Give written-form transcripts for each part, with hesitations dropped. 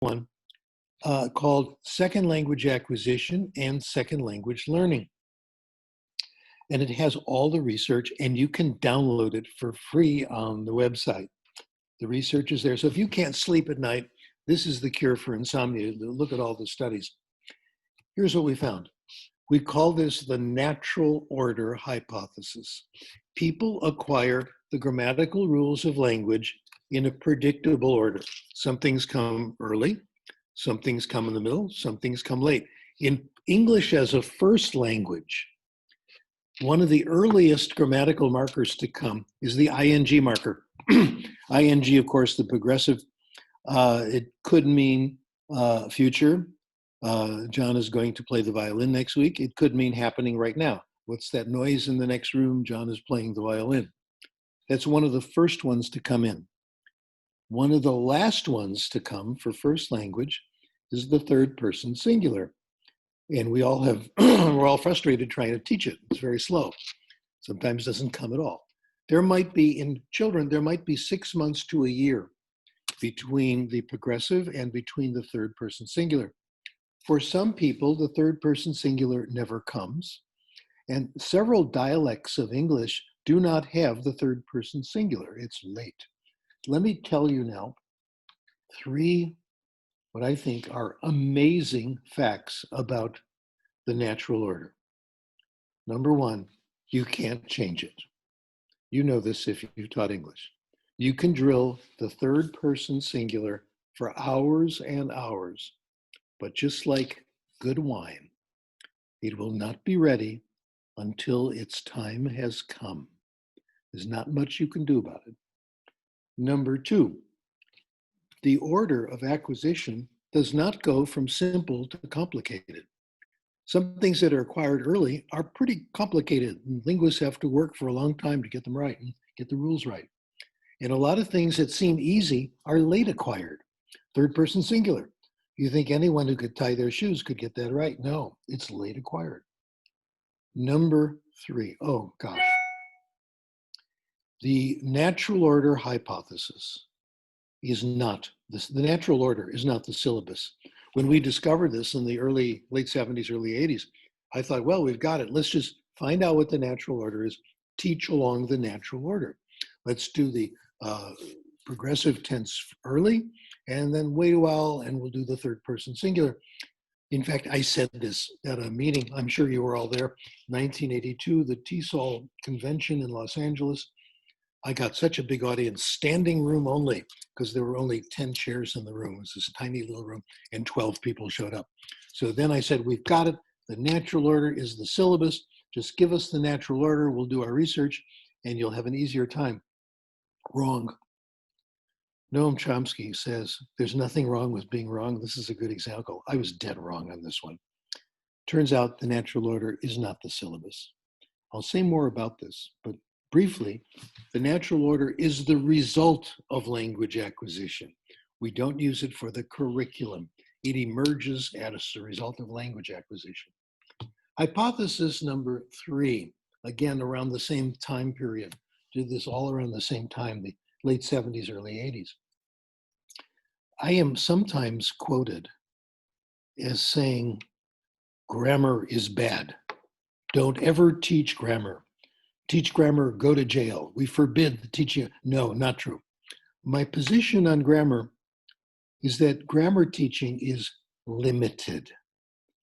one called Second Language Acquisition and Second Language Learning. And it has all the research, and you can download it for free on the website. The research is there. So if you can't sleep at night, this is the cure for insomnia. Look at all the studies. Here's what we found. We call this the natural order hypothesis. People acquire the grammatical rules of language in a predictable order. Some things come early, some things come in the middle, some things come late. In English as a first language, one of the earliest grammatical markers to come is the ing marker. ing, of course, the progressive. It could mean future. John is going to play the violin next week. It could mean happening right now. What's that noise in the next room? John is playing the violin. That's one of the first ones to come in. One of the last ones to come for first language is the third person singular. And we all have, we're all frustrated trying to teach it. It's very slow. Sometimes it doesn't come at all. There might be, in children, there might be 6 months to a year between the progressive and between the third person singular. For some people, the third person singular never comes. And several dialects of English do not have the third person singular. It's late. Let me tell you now 3 what I think are amazing facts about the natural order. Number 1, you can't change it. You know this if you've taught English. You can drill the third person singular for hours and hours, but just like good wine, it will not be ready until its time has come. There's not much you can do about it. Number 2, the order of acquisition does not go from simple to complicated. Some things that are acquired early are pretty complicated. Linguists have to work for a long time to get them right and get the rules right. And a lot of things that seem easy are late acquired. Third person singular. You think anyone who could tie their shoes could get that right? No, it's late acquired. Number 3, oh gosh. The natural order hypothesis is not, the natural order is not the syllabus. When we discovered this in the late 70s, early 80s, I thought, well, we've got it. Let's just find out what the natural order is, teach along the natural order. Let's do the progressive tense early, and then wait a while, and we'll do the third person singular. In fact, I said this at a meeting, I'm sure you were all there, 1982, the TESOL convention in Los Angeles. I got such a big audience, standing room only, because there were only 10 chairs in the room. It was this tiny little room, and 12 people showed up. So then I said, we've got it. The natural order is the syllabus. Just give us the natural order. We'll do our research, and you'll have an easier time. Wrong. Noam Chomsky says, there's nothing wrong with being wrong. This is a good example. I was dead wrong on this one. Turns out the natural order is not the syllabus. I'll say more about this, but briefly, the natural order is the result of language acquisition. We don't use it for the curriculum. It emerges as a result of language acquisition. Hypothesis number 3, again, around the same time period, did this all around the same time, the late 70s, early 80s. I am sometimes quoted as saying, grammar is bad. Don't ever teach grammar. Teach grammar, go to jail. We forbid the teaching. No, not true. My position on grammar is that grammar teaching is limited.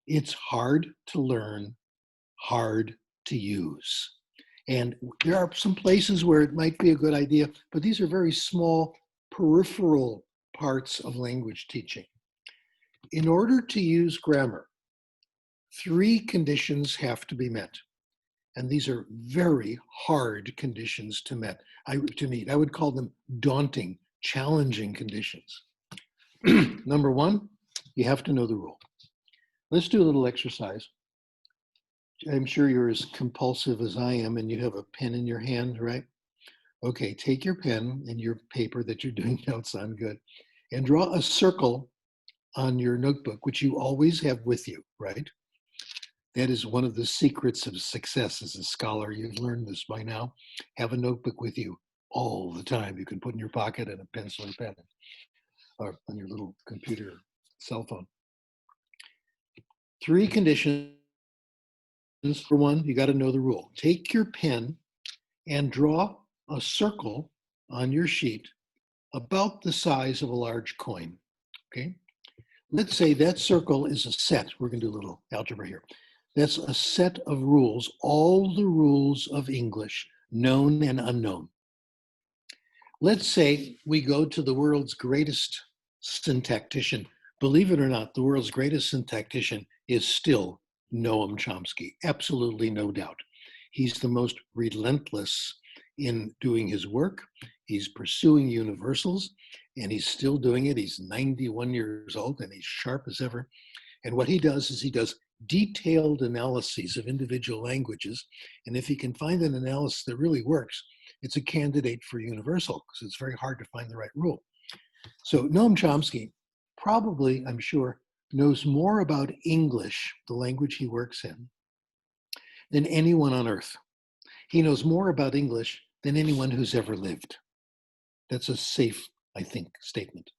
It's hard to learn, hard to use. And there are some places where it might be a good idea, but these are very small, peripheral parts of language teaching. In order to use grammar, 3 conditions have to be met. And these are very hard conditions to meet. I would call them daunting, challenging conditions. Number 1, you have to know the rule. Let's do a little exercise. I'm sure you're as compulsive as I am and you have a pen in your hand, right? Okay, take your pen and your paper that you're doing notes on, good, and draw a circle on your notebook, which you always have with you, right? That is one of the secrets of success as a scholar. You've learned this by now. Have a notebook with you all the time. You can put in your pocket and a pencil or pen. or on your little computer, cell phone. 3 conditions. For one, you got to know the rule. Take your pen and draw a circle on your sheet about the size of a large coin. Okay. Let's say that circle is a set. We're going to do a little algebra here. That's a set of rules, all the rules of English, known and unknown. Let's say we go to the world's greatest syntactician. Believe it or not, the world's greatest syntactician is still Noam Chomsky, absolutely no doubt. He's the most relentless in doing his work. He's pursuing universals, and he's still doing it. He's 91 years old, and he's sharp as ever. And what he does is he does detailed analyses of individual languages. And if he can find an analysis that really works, it's a candidate for universal, because it's very hard to find the right rule. So Noam Chomsky probably, I'm sure, knows more about English, the language he works in, than anyone on earth. He knows more about English than anyone who's ever lived. That's a safe, I think, statement.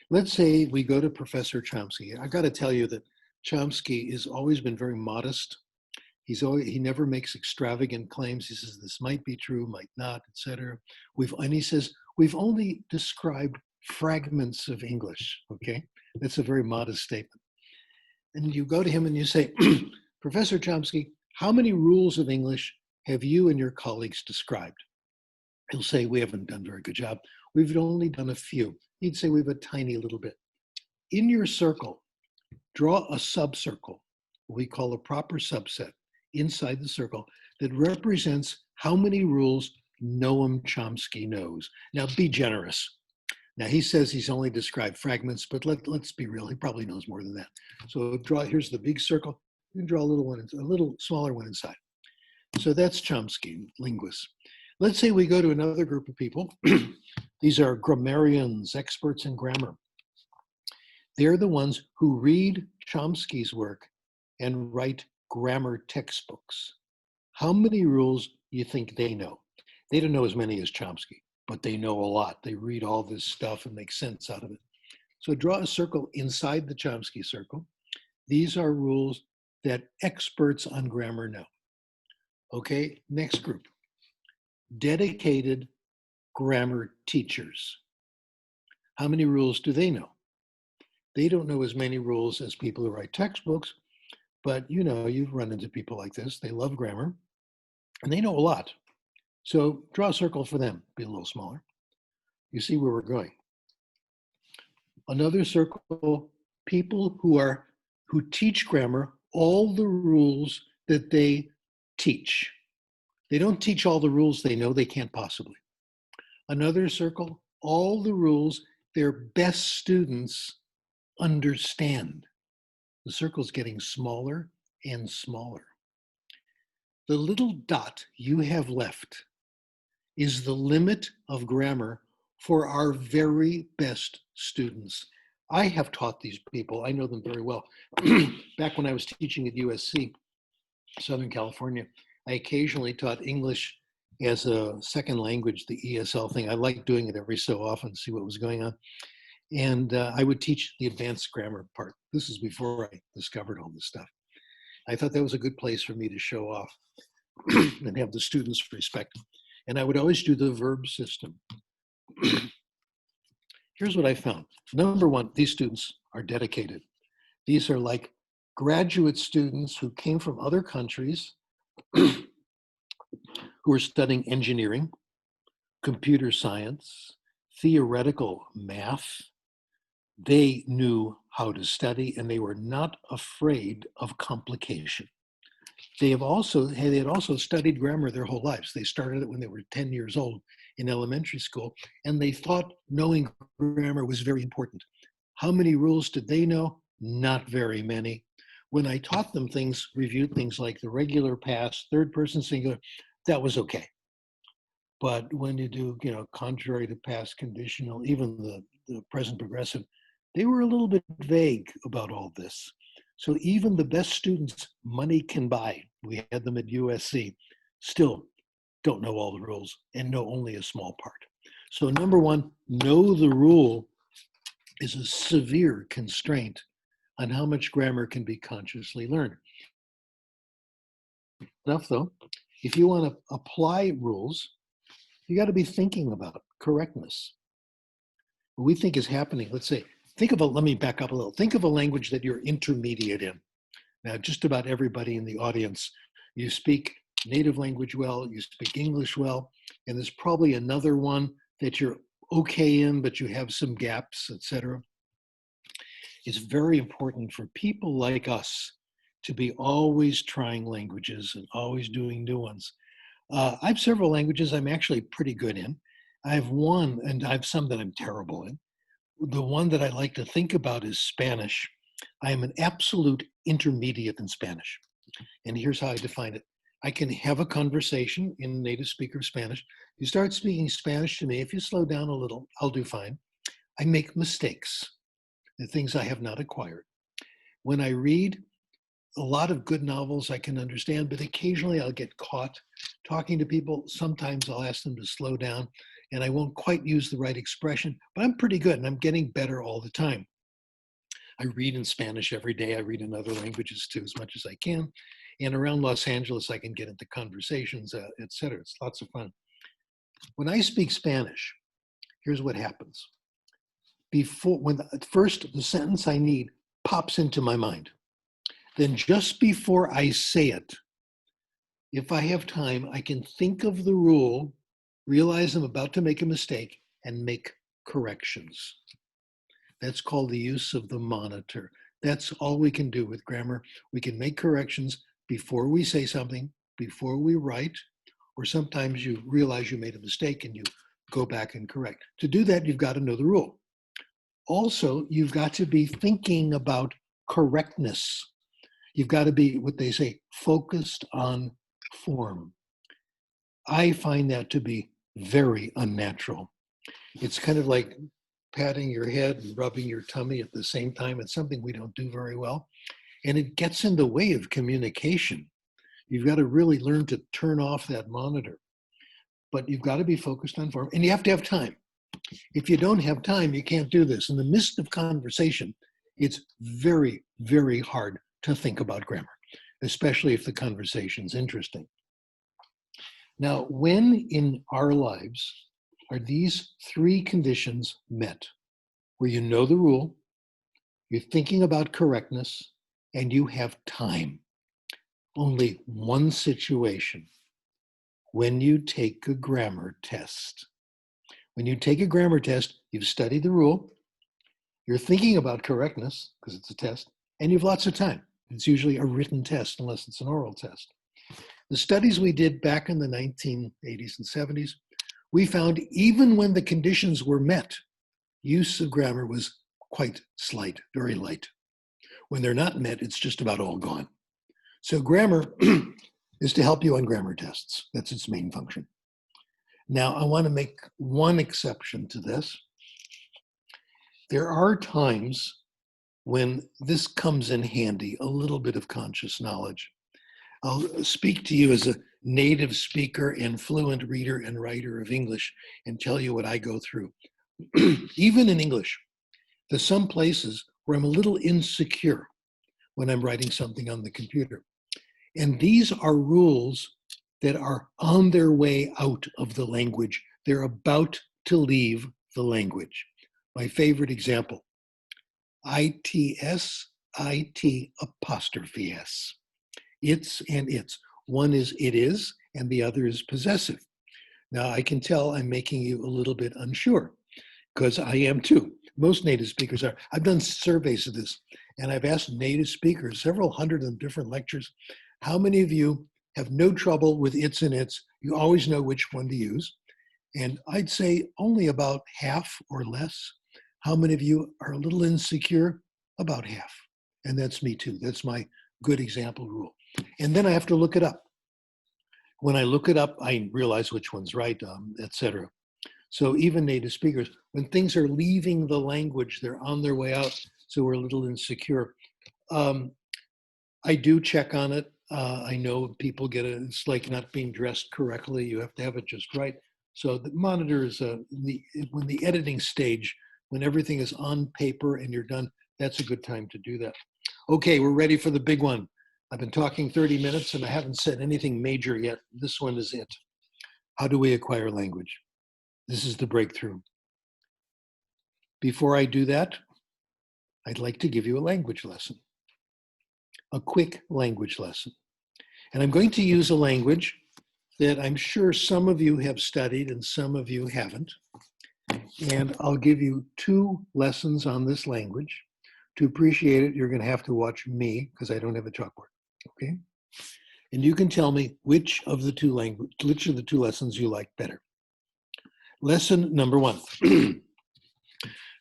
Let's say we go to Professor Chomsky. I got to tell you that Chomsky has always been very modest. He never makes extravagant claims. He says this might be true, might not, etc. And he says we've only described fragments of English. Okay, that's a very modest statement. And you go to him and you say, Professor Chomsky, how many rules of English have you and your colleagues described? He'll say, we haven't done a very good job. We've only done a few. He'd say we have a tiny little bit. In your circle, draw a subcircle, what we call a proper subset, inside the circle that represents how many rules Noam Chomsky knows. Now, be generous. Now, he says he's only described fragments, but let's be real. He probably knows more than that. So here's the big circle. You can draw a little smaller one inside. So that's Chomsky, linguists. Let's say we go to another group of people. These are grammarians, experts in grammar. They're the ones who read Chomsky's work and write grammar textbooks. How many rules do you think they know? They don't know as many as Chomsky, but they know a lot. They read all this stuff and make sense out of it. So draw a circle inside the Chomsky circle. These are rules that experts on grammar know. Okay, next group. Dedicated grammar teachers. How many rules do they know? They don't know as many rules as people who write textbooks, but you've run into people like this. They love grammar and they know a lot. So draw a circle for them, be a little smaller. You see where we're going. Another circle, people who teach grammar, all the rules that they teach. They don't teach all the rules they know, they can't possibly. Another circle, all the rules their best students understand. The circle's getting smaller and smaller. The little dot you have left is the limit of grammar for our very best students. I have taught these people, I know them very well. Back when I was teaching at USC, Southern California, I occasionally taught English as a second language, the ESL thing. I liked doing it every so often to see what was going on. And I would teach the advanced grammar part. This is before I discovered all this stuff. I thought that was a good place for me to show off and have the students respect. And I would always do the verb system. Here's what I found. Number one, these students are dedicated. These are like graduate students who came from other countries who are studying engineering, computer science, theoretical math. They knew how to study and they were not afraid of complication. They had also studied grammar their whole lives. They started it when they were 10 years old in elementary school, and they thought knowing grammar was very important. How many rules did they know? Not very many. When I taught them things, reviewed things like the regular past, third person singular, that was okay. But when you do, contrary to past conditional, even the present progressive, they were a little bit vague about all this. So even the best students money can buy, we had them at USC, still don't know all the rules and know only a small part. So number one, know the rule is a severe constraint on how much grammar can be consciously learned. Enough though, if you want to apply rules, you got to be thinking about correctness. What we think is happening, let's say, let me back up a little. Think of a language that you're intermediate in. Now, just about everybody in the audience, you speak native language well, you speak English well, and there's probably another one that you're okay in, but you have some gaps, etc. It's very important for people like us to be always trying languages and always doing new ones. I have several languages I'm actually pretty good in. I have one, and I have some that I'm terrible in. The one that I like to think about is Spanish. I am an absolute intermediate in Spanish. And here's how I define it. I can have a conversation in native speaker Spanish. You start speaking Spanish to me, if you slow down a little, I'll do fine. I make mistakes, the things I have not acquired. When I read a lot of good novels, I can understand, but occasionally I'll get caught talking to people. Sometimes I'll ask them to slow down and I won't quite use the right expression, but I'm pretty good and I'm getting better all the time. I read in Spanish every day. I read in other languages too, as much as I can. And around Los Angeles, I can get into conversations, et cetera. It's lots of fun. When I speak Spanish, here's what happens. At first, the sentence I need pops into my mind. Then just before I say it, if I have time, I can think of the rule, realize I'm about to make a mistake, and make corrections. That's called the use of the monitor. That's all we can do with grammar. We can make corrections before we say something, before we write, or sometimes you realize you made a mistake and you go back and correct. To do that, you've got to know the rule. Also, you've got to be thinking about correctness. You've got to be, what they say, focused on form. I find that to be very unnatural. It's kind of like patting your head and rubbing your tummy at the same time. It's something we don't do very well. And it gets in the way of communication. You've got to really learn to turn off that monitor. But you've got to be focused on form. And you have to have time. If you don't have time, you can't do this. In the midst of conversation, it's very, very hard to think about grammar, especially if the conversation's interesting. Now, when in our lives are these three conditions met, where you know the rule, you're thinking about correctness, and you have time? Only one situation: when you take a grammar test. When you take a grammar test, you've studied the rule, you're thinking about correctness, because it's a test, and you've lots of time. It's usually a written test, unless it's an oral test. The studies we did back in the 1980s and 70s, we found even when the conditions were met, use of grammar was quite slight, very light. When they're not met, it's just about all gone. So grammar is to help you on grammar tests. That's its main function. Now, I want to make one exception to this. There are times when this comes in handy, a little bit of conscious knowledge. I'll speak to you as a native speaker and fluent reader and writer of English and tell you what I go through. Even in English, there's some places where I'm a little insecure when I'm writing something on the computer. And these are rules that are on their way out of the language. They're about to leave the language. My favorite example, ITS, IT apostrophe S. It's and its. One is it is, and the other is possessive. Now, I can tell I'm making you a little bit unsure, because I am too. Most native speakers are. I've done surveys of this, and I've asked native speakers, several hundred of them, different lectures, how many of you have no trouble with its and its? You always know which one to use. And I'd say only about half or less. How many of you are a little insecure? About half. And that's me too. That's my good example rule. And then I have to look it up. When I look it up, I realize which one's right, et cetera. So even native speakers, when things are leaving the language, they're on their way out, so we're a little insecure. I do check on it. I know people get it. It's like not being dressed correctly. You have to have it just right. So the monitor is when the editing stage, when everything is on paper and you're done, that's a good time to do that. Okay, we're ready for the big one. I've been talking 30 minutes and I haven't said anything major yet. This one is it. How do we acquire language? This is the breakthrough. Before I do that, I'd like to give you a language lesson, a quick language lesson. And I'm going to use a language that I'm sure some of you have studied and some of you haven't. And I'll give you 2 lessons on this language. To appreciate it, you're going to have to watch me because I don't have a chalkboard, okay? And you can tell me which of the 2 lessons you like better. Lesson number 1.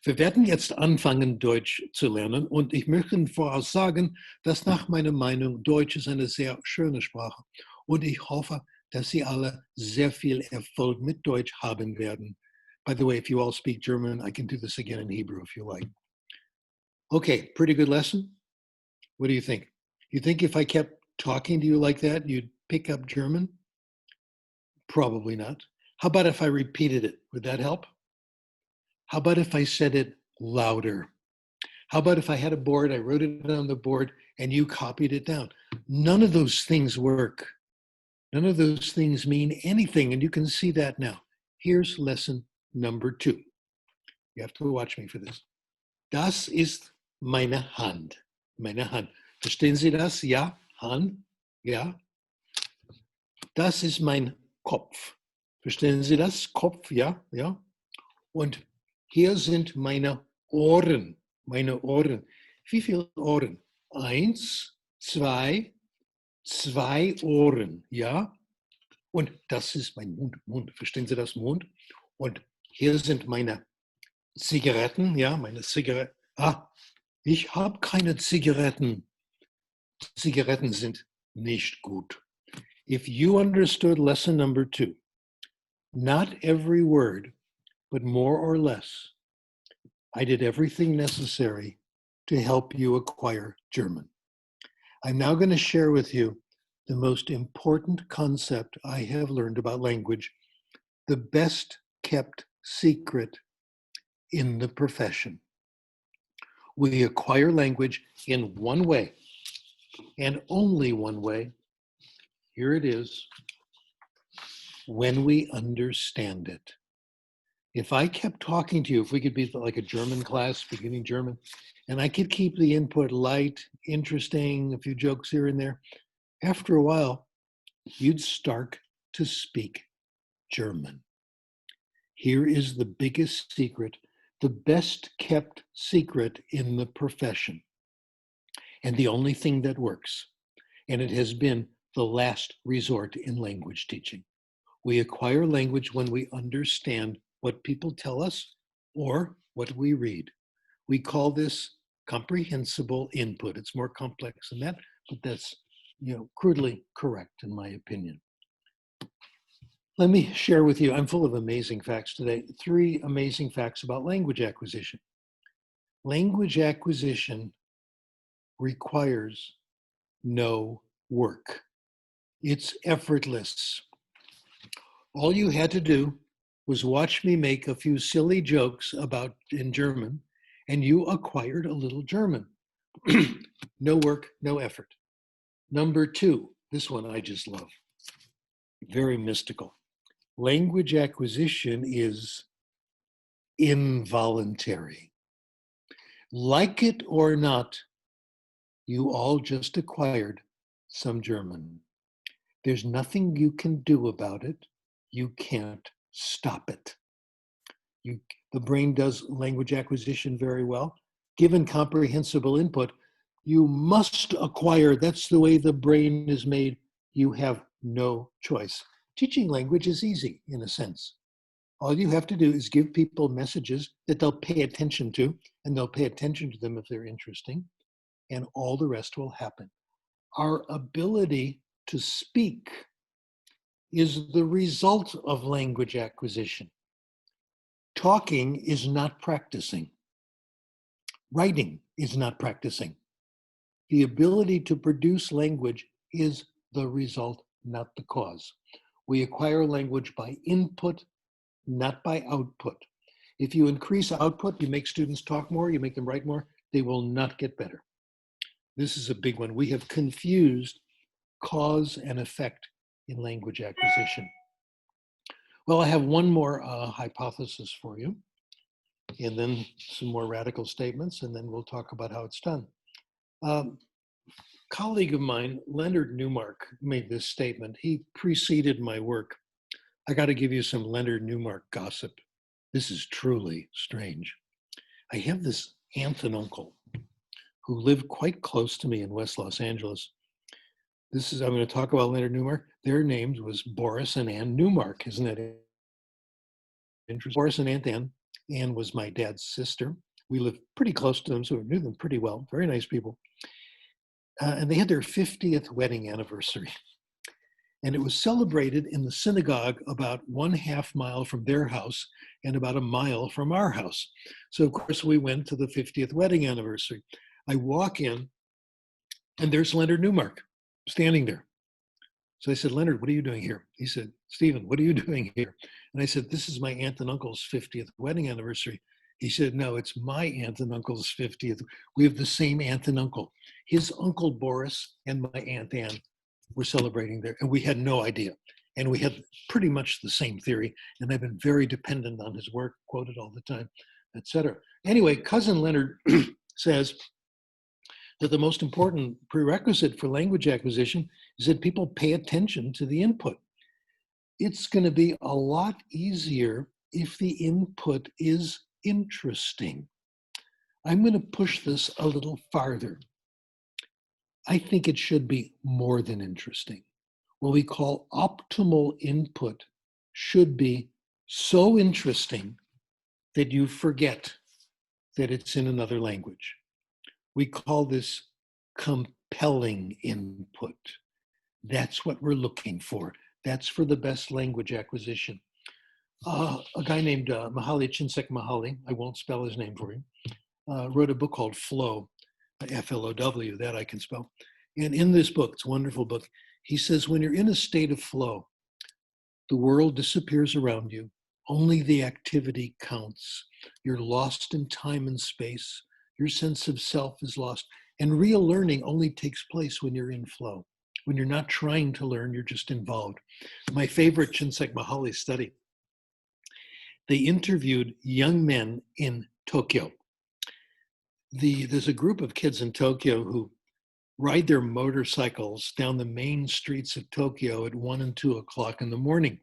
Wir werden jetzt anfangen, Deutsch zu lernen und ich möchte voraus sagen, dass nach meiner Meinung Deutsch ist eine sehr schöne Sprache und ich hoffe, dass Sie alle sehr viel Erfolg mit Deutsch haben werden. By the way, if you all speak German, I can do this again in Hebrew if you like. Okay, pretty good lesson. What do you think? You think if I kept talking to you like that, you'd pick up German? Probably not. How about if I repeated it? Would that help? How about if I said it louder? How about if I had a board, I wrote it on the board, and you copied it down? None of those things work. None of those things mean anything, and you can see that now. Here's lesson number 2. You have to watch me for this. Das ist meine Hand. Meine Hand. Verstehen Sie das? Ja? Hand? Ja? Das ist mein Kopf. Verstehen Sie das? Kopf? Ja? Ja? Und hier sind meine Ohren. Meine Ohren. Wie viele Ohren? 1, 2, 2 Ohren. Ja? Und das ist mein Mund. Mund. Verstehen Sie das? Mund? Und hier sind meine Zigaretten. Ja, meine Zigaretten. Ich habe keine Zigaretten. Zigaretten sind nicht gut. If you understood lesson number 2, not every word, but more or less, I did everything necessary to help you acquire German. I'm now going to share with you the most important concept I have learned about language, the best kept secret in the profession. We acquire language in one way, and only one way. Here it is, when we understand it. If I kept talking to you, if we could be like a German class, beginning German, and I could keep the input light, interesting, a few jokes here and there, after a while, you'd start to speak German. Here is the biggest secret, the best kept secret in the profession, and the only thing that works. And it has been the last resort in language teaching. We acquire language when we understand what people tell us or what we read. We call this comprehensible input. It's more complex than that, but that's, crudely correct in my opinion. Let me share with you, I'm full of amazing facts today, 3 amazing facts about language acquisition. Language acquisition requires no work. It's effortless. All you had to do was watch me make a few silly jokes in German, and you acquired a little German. No work, no effort. Number 2, this one I just love. Very mystical. Language acquisition is involuntary. Like it or not, you all just acquired some German. There's nothing you can do about it. You can't stop it. The brain does language acquisition very well. Given comprehensible input, you must acquire. That's the way the brain is made. You have no choice. Teaching language is easy in a sense. All you have to do is give people messages that they'll pay attention to, and they'll pay attention to them if they're interesting, and all the rest will happen. Our ability to speak is the result of language acquisition. Talking is not practicing. Writing is not practicing. The ability to produce language is the result, not the cause. We acquire language by input, not by output. If you increase output, you make students talk more, you make them write more, they will not get better. This is a big one. We have confused cause and effect in language acquisition. Well, I have one more hypothesis for you, and then some more radical statements, and then we'll talk about how it's done. Colleague of mine, Leonard Newmark, made this statement. He preceded my work. I got to give you some Leonard Newmark gossip. This is truly strange. I have this aunt and uncle who lived quite close to me in West Los Angeles. I'm going to talk about Leonard Newmark. Their names was Boris and Ann Newmark. Isn't that interesting? Boris and Aunt Ann. Ann was my dad's sister. We lived pretty close to them, so we knew them pretty well. Very nice people. And they had their 50th wedding anniversary. And it was celebrated in the synagogue about 1/2 mile from their house and about 1 mile from our house. So of course we went to the 50th wedding anniversary. I walk in and there's Leonard Newmark standing there. So I said, Leonard, what are you doing here? He said, Stephen, what are you doing here? And I said, this is my aunt and uncle's 50th wedding anniversary. He said, no, it's my aunt and uncle's 50th. We have the same aunt and uncle. His uncle Boris and my aunt Ann were celebrating there, and we had no idea. And we had pretty much the same theory, and I've been very dependent on his work, quoted all the time, etc. Anyway, cousin Leonard says that the most important prerequisite for language acquisition is that people pay attention to the input. It's going to be a lot easier if the input is interesting. I'm going to push this a little farther. I think it should be more than interesting. What we call optimal input should be so interesting that you forget that it's in another language. We call this compelling input. That's what we're looking for. That's for the best language acquisition. A guy named Mihaly Csikszentmihalyi, I won't spell his name for you, wrote a book called Flow, F-L-O-W, that I can spell. And in this book, it's a wonderful book, he says, when you're in a state of flow, the world disappears around you. Only the activity counts. You're lost in time and space. Your sense of self is lost. And real learning only takes place when you're in flow. When you're not trying to learn, you're just involved. My favorite Csikszentmihalyi study, they interviewed young men in Tokyo. There's a group of kids in Tokyo who ride their motorcycles down the main streets of Tokyo at 1 and 2 o'clock in the morning.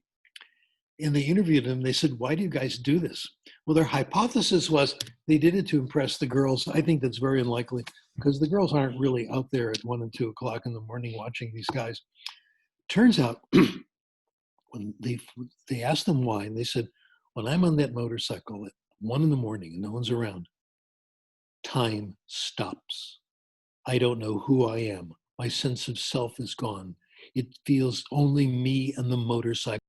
And they interviewed them. They said, why do you guys do this? Well, their hypothesis was they did it to impress the girls. I think that's very unlikely because the girls aren't really out there at 1 and 2 o'clock in the morning watching these guys. Turns out when they asked them why, and they said, when I'm on that motorcycle at 1 in the morning and no one's around, time stops. I don't know who I am. My sense of self is gone. It feels only me and the motorcycle.